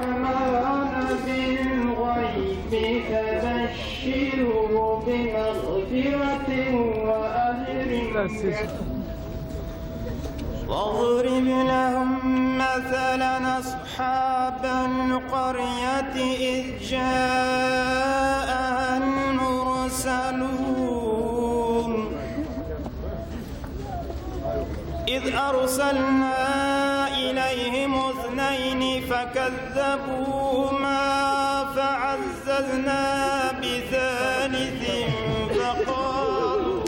الرحمن بالغيب فبشره بمغفرة وأجر كريم. واضرب لهم مثلا أصحاب القرية إذ جاءها المرسلون إذ أرسلنا إليهم اثنين فكذبوهما فعززنا بثالث فقالوا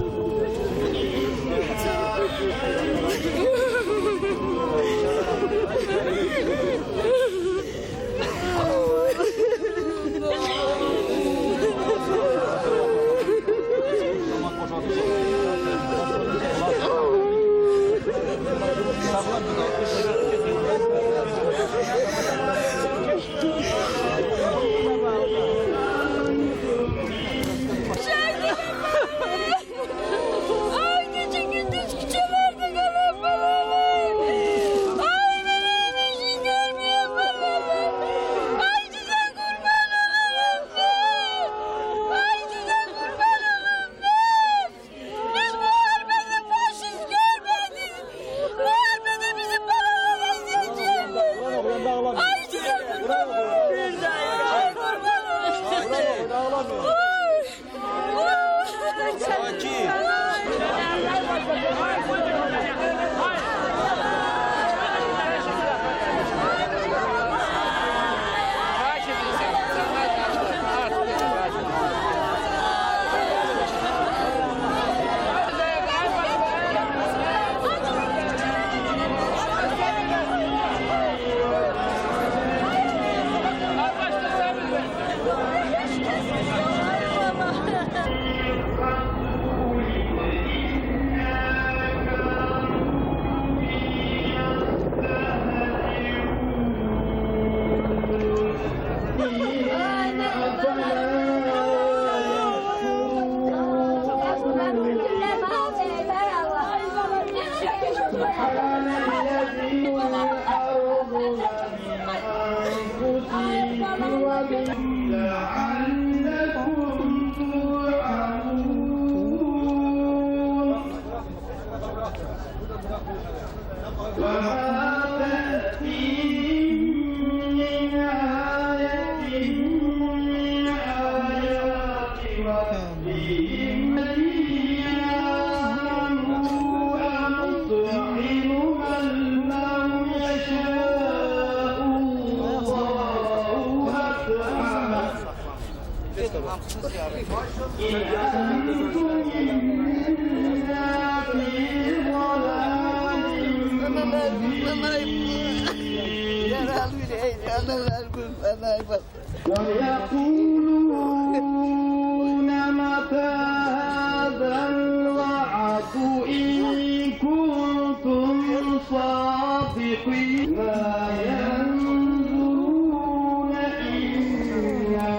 ويقولون متى هذا الوعد إن كنتم صادقين لا ينظرون إلا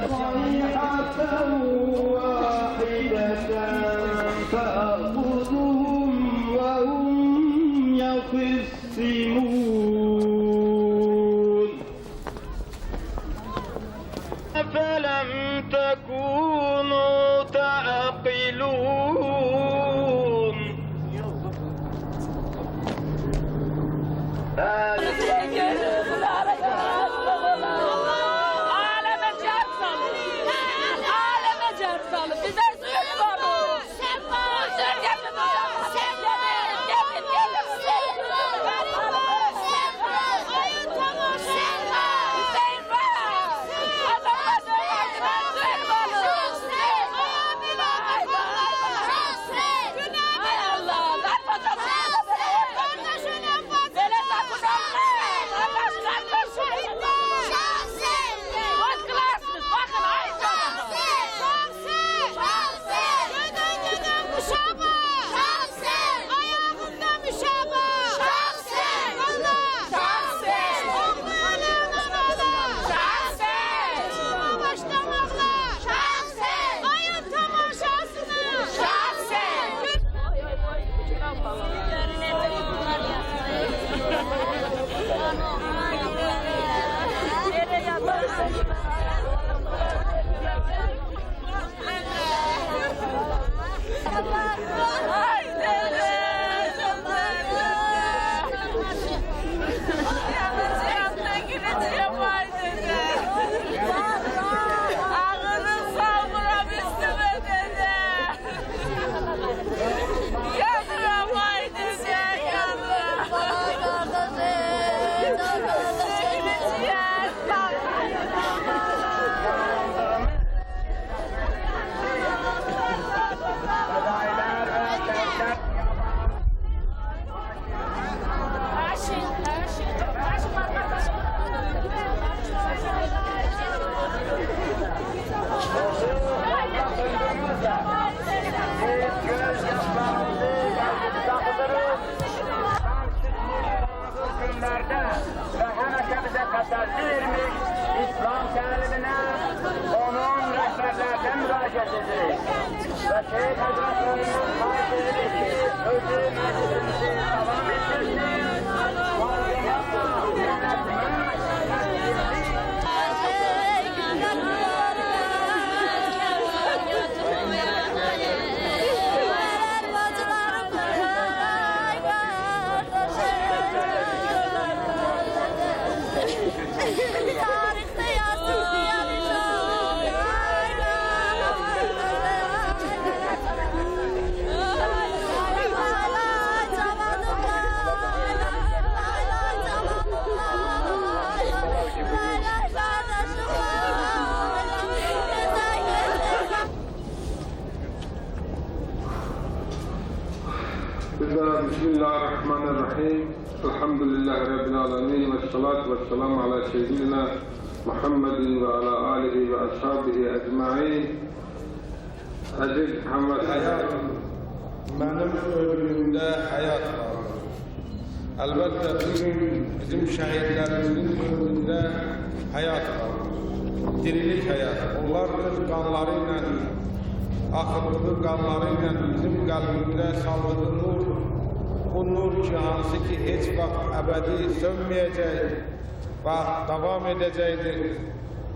صيحة واحدة فأخذهم وهم يخصمون فلم تكونوا تعقلون təsəlli vermiş İslam təlimine onun rəhbərlərdə müraciət edir. Və Şeyh Həzrətlərindən xahiş edilir ki, özü məclisimizi davam etdirsin. Bismillahirrahmanirrahim. Elhamdülillahi Rabbil alemin. Ve salatu ve selamu ala seyyidina Muhammedin ve ala alihi ve ashabihi ecma'in. Aziz hamdülillah. Benim ömrümde hayat var. Elbette bizim şehitlerimizin ömründe hayat var. Dirilik hayat. Onlardır kanlarıyla, akıttığı kanlarıyla bizim kalbimizde saldığı nur. O nur ki hansı ki hiç vakit ebedi sönmeyecek ve devam edecektir.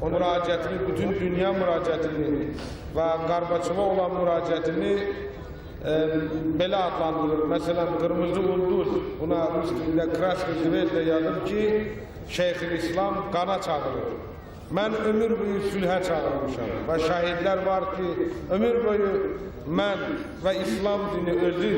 O müracaatini, bütün dünya müracaatini ve Gorbaçova olan müracaatini belə adlandırır. Mesela kırmızı ulduz, buna Rus dilinde Krasny Zvezda yazır ki Şeyhülislam qana çağırır. Ben ömür boyu sülhə çağırmışam ve şahidler var ki ömür boyu ben ve İslam dini özü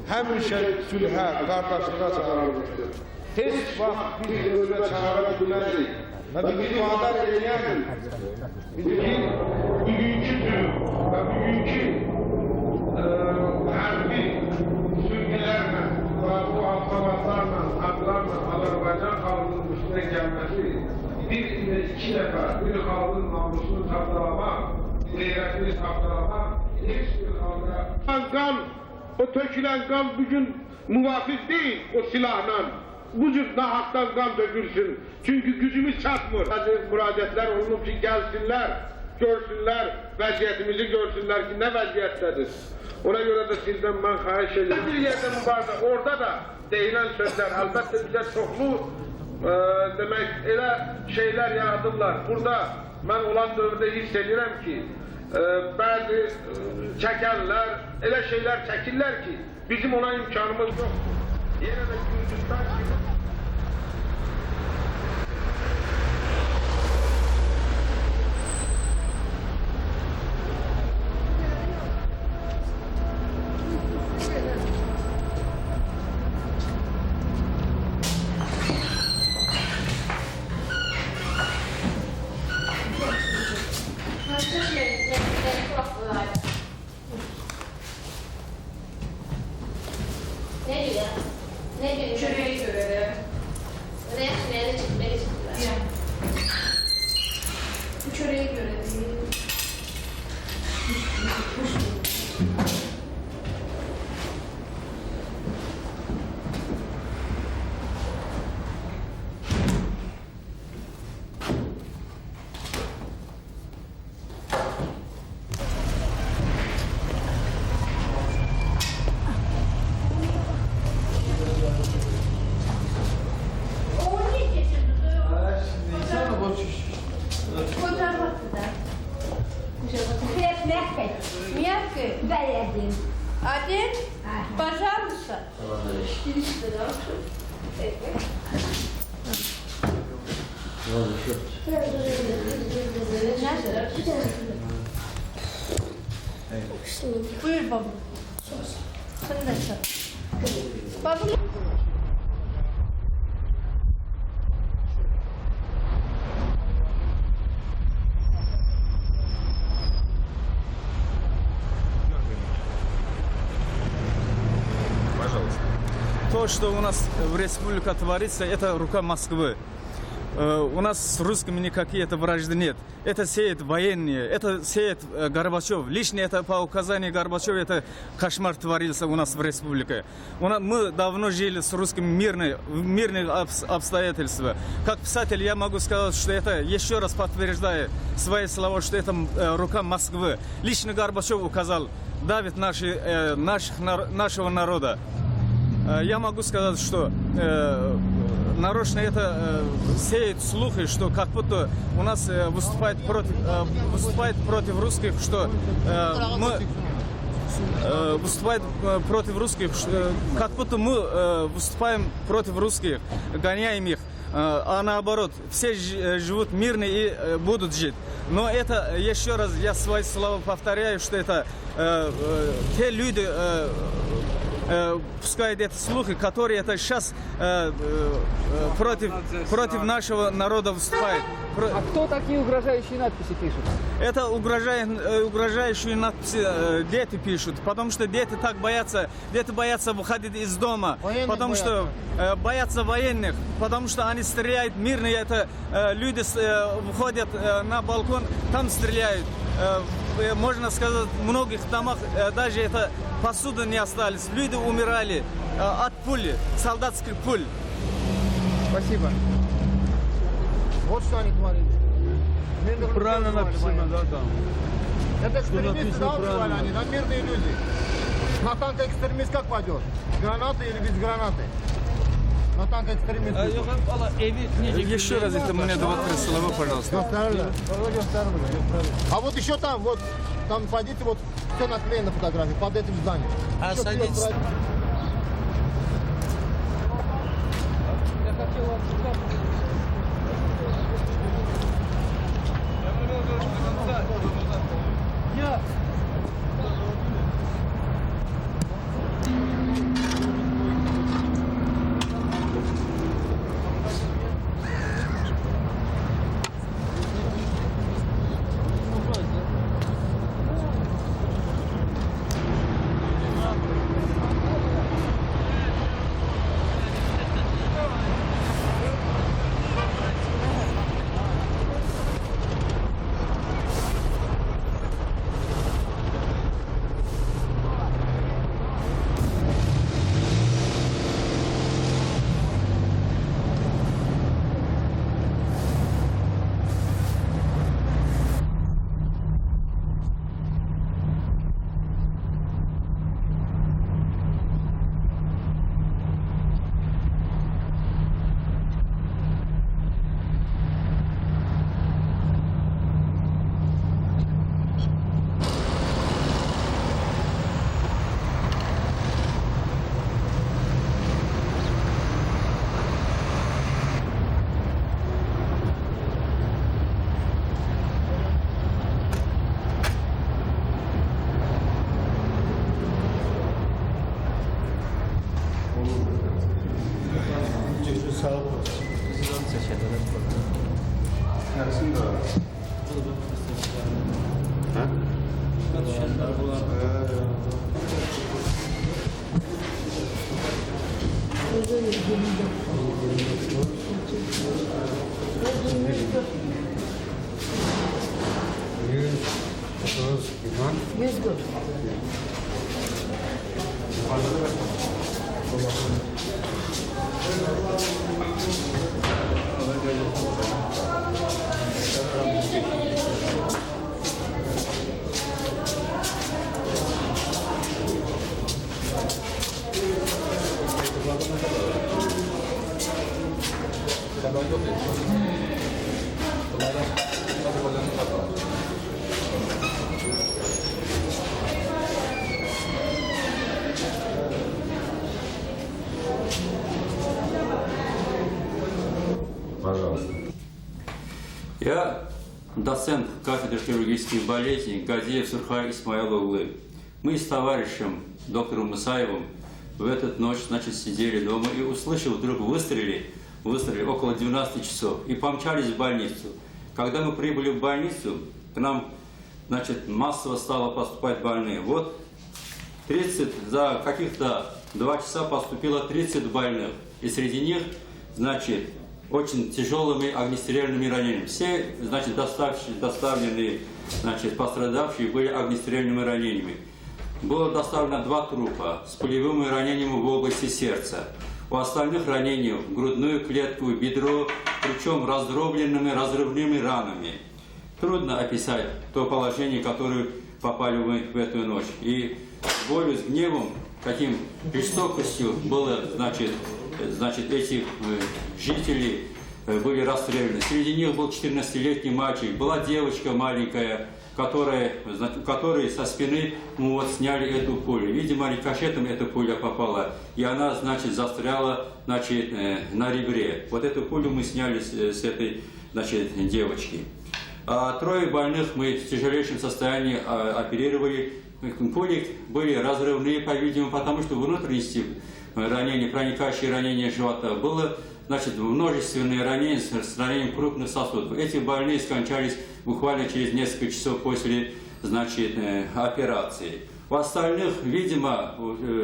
həmişə sülhə, qardaşlığa çağırmışdır. Heç vaxt biz özünə çağıra bilmədik və bizi vadar edən bugünkü gün və bugünkü hərbi sülhələrlə və bu avtomatlarla, adlarla Azərbaycan xalqının üstünə gəlməsi bir ilə iki dəfə bir xalqın namusunu tapdalamaq, qeyrətini tapdalamaq heç bir xalqa o tökülen kan bugün muvafık değil o silahla. Bu cür nahaktan kan dökülsün. Çünkü gücümüz çatmır. Müracaatler olunur ki gelsinler, görsünler, vəziyyətimizi görsünler ki ne vəziyyətdədir. Ona göre de sizden ben xahiş ederim. Bir yerde mübarək, orada da deyilen sözler elbette bize çoklu demek elə şeyler yaradırlar. Burada ben olan dövrde hissediyorum ki bazı çekenler, öyle şeyler çekirler ki bizim ona imkanımız yok. Yine de Gürcistan gibi Ne diyor? Ne diyor? Şuraya göre. Nereye çıktılar? Bu çöreğe göre değil. Belediye. Adem, пожалуйста. Buyur baba. Sen de çal. Baba. То, что у нас в республике творится, это рука Москвы. у нас с русскими никакие вражды нет. Это сеет военные, это сеет Горбачев. Лично это по указанию Горбачева, это кошмар творился у нас в республике. Мы давно жили с русскими в мирных обстоятельствах. Как писатель я могу сказать, что это еще раз подтверждает свои слова, что это рука Москвы. Лично Горбачев указал давит нашего народа. Я могу сказать, что нарочно это сеет слухи, что как будто у нас выступает против русских, что мы выступает против русских, как будто мы выступаем против русских, гоняем их, а наоборот, все живут мирно и будут жить. Но это, еще раз, я свои слова повторяю, что это те люди пускают эти слухи, которые это сейчас против нашего народа выступают. А кто такие угрожающие надписи пишут? Это угрожающие надписи дети пишут, потому что дети боятся выходить из дома, потому что боятся военных, потому что они стреляют мирно, это люди выходят на балкон, там стреляют. Можно сказать, в многих домах даже это посуды не остались. Люди умирали от пули, солдатских пуль. Спасибо. Вот что они творили. Правильно написано, да, там. Это экстремисты, да, убивали они, да, мирные люди. На танк экстремист как пойдет? Гранаты или без гранаты? На танк экстремист. Еще раз это мне 2-3 слова, пожалуйста. А вот еще там, вот, там пойдите, вот, все наклеено фотографии под этим зданием. А садитесь. Я доцент кафедры хирургических болезней Газиев Сурхай Исмаилоглы. Мы с товарищем доктором Мусаевым в эту ночь, сидели дома и услышали, вдруг выстрелили около 12 часов и помчались в больницу. Когда мы прибыли в больницу, к нам, массово стало поступать больные. Вот за каких-то 2 часа поступило 30 больных. И среди них, очень тяжелыми огнестрельными ранениями. Все, значит, доставленные, значит, пострадавшие были огнестрельными ранениями. Было доставлено 2 трупа с пулевыми ранениями в области сердца. У остальных ранений в грудную клетку, бедро, причем раздробленными разрывными ранами. Трудно описать то положение, в которое попали мы в эту ночь. И с болью, с гневом, каким жестокостью было, значит, эти жители были расстреляны. Среди них был 14-летний мальчик, была девочка маленькая, которой со спины мы вот сняли эту пулю. Видимо, рикошетом эта пуля попала, и она, значит, застряла, значит, на ребре. Вот эту пулю мы сняли с этой, значит, девочки. А 3 больных мы в тяжелейшем состоянии оперировали. Пули были разрывные, по-видимому, потому что внутренности ранения, проникающие ранения живота, было, значит, множественные ранения с ранением крупных сосудов. Эти больные скончались буквально через несколько часов после, значит, операции. У остальных, видимо,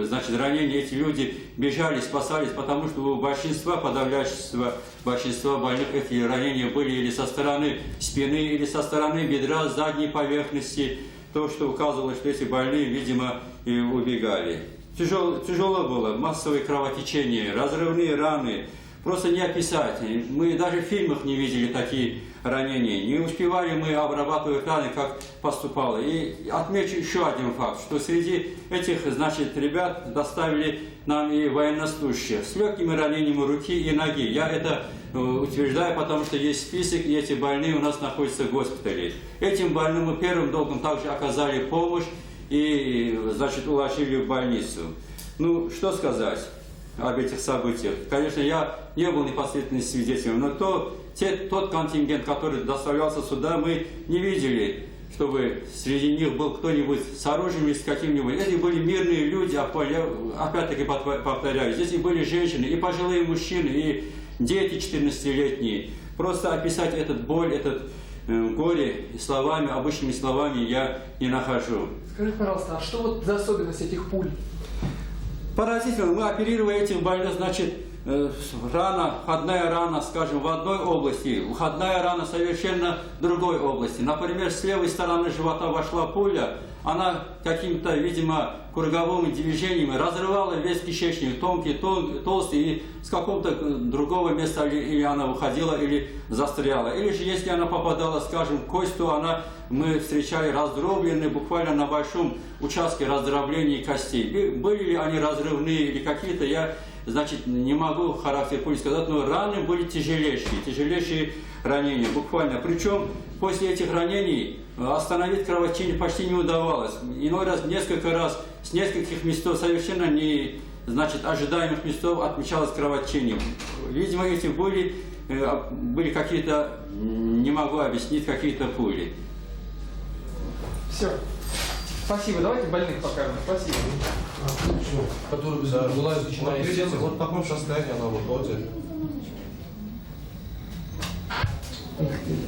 значит, ранения эти люди бежали, спасались, потому что у большинства, подавляющего большинства больных эти ранения были или со стороны спины, или со стороны бедра, задней поверхности, то, что указывало, что эти больные, видимо, и убегали. Тяжело было, массовые кровотечения, разрывные раны. Просто не описать. Мы даже в фильмах не видели такие ранения. Не успевали мы обрабатывать раны, как поступало. И отмечу еще один факт, что среди этих, значит, ребят доставили нам и военнослужащих с легкими ранениями руки и ноги. Я это утверждаю, потому что есть список, и эти больные у нас находятся в госпитале. Этим больным мы первым долгом также оказали помощь и, значит, уложили в больницу. Ну, что сказать об этих событиях? Конечно, я не был непосредственным свидетелем, но тот контингент, который доставлялся сюда, мы не видели, чтобы среди них был кто-нибудь с оружием или с каким-нибудь. Эти были мирные люди, опять-таки повторяю, здесь и были женщины, и пожилые мужчины, и дети 14-летние. Просто описать этот боль, этот горе словами, обычными словами я не нахожу. Скажите, пожалуйста, а что вот за особенность этих пуль? Поразительно, мы оперировали этих больных, значит, рана, входная рана, скажем, в одной области, входная рана совершенно в другой области. Например, с левой стороны живота вошла пуля, она какими-то, видимо, круговыми движениями разрывала весь кишечник, тонкий, толстый, и с какого-то другого места или она выходила, или застряла. Или же, если она попадала, скажем, в кость, то мы встречали раздробленные, буквально на большом участке раздробления костей. Были ли они разрывные или какие-то, я, значит, не могу характер пули сказать, но раны были тяжелейшие ранения, буквально. Причем после этих ранений остановить кровотечение почти не удавалось. Иной раз, несколько раз, с нескольких местов, совершенно не, значит, ожидаемых местов отмечалось кровотечение. Видимо, эти были какие-то, не могу объяснить, какие-то пули. Все. Спасибо. Давайте больных покажем. Спасибо. Который была изучена, вот в таком состоянии она выходит.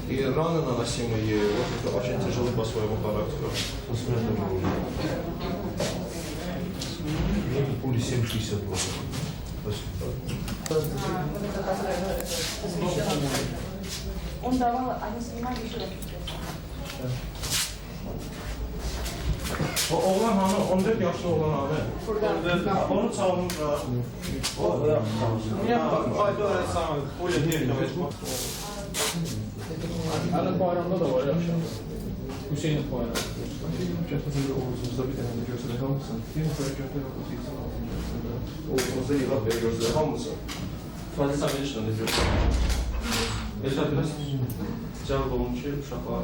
И раны наносимые, вот это очень тяжело по своему характеру. Пули 7,68. Он давал, они снимали еще раз. Oğlan hanı, 14 yaşlı olan hanı. Burada. Onu çalmışlar. Ana bayramda da var ya. Hüseyin bayramı. Oğuzumuzda bir tane gösteren hamısın. Yeni hareketler yapıyorsun. Oğuzumuzda yılan beri gösteren hamısın. Fazla sabırışla ne diyorsun? Mesela biraz cevap olmuş uşaqlar.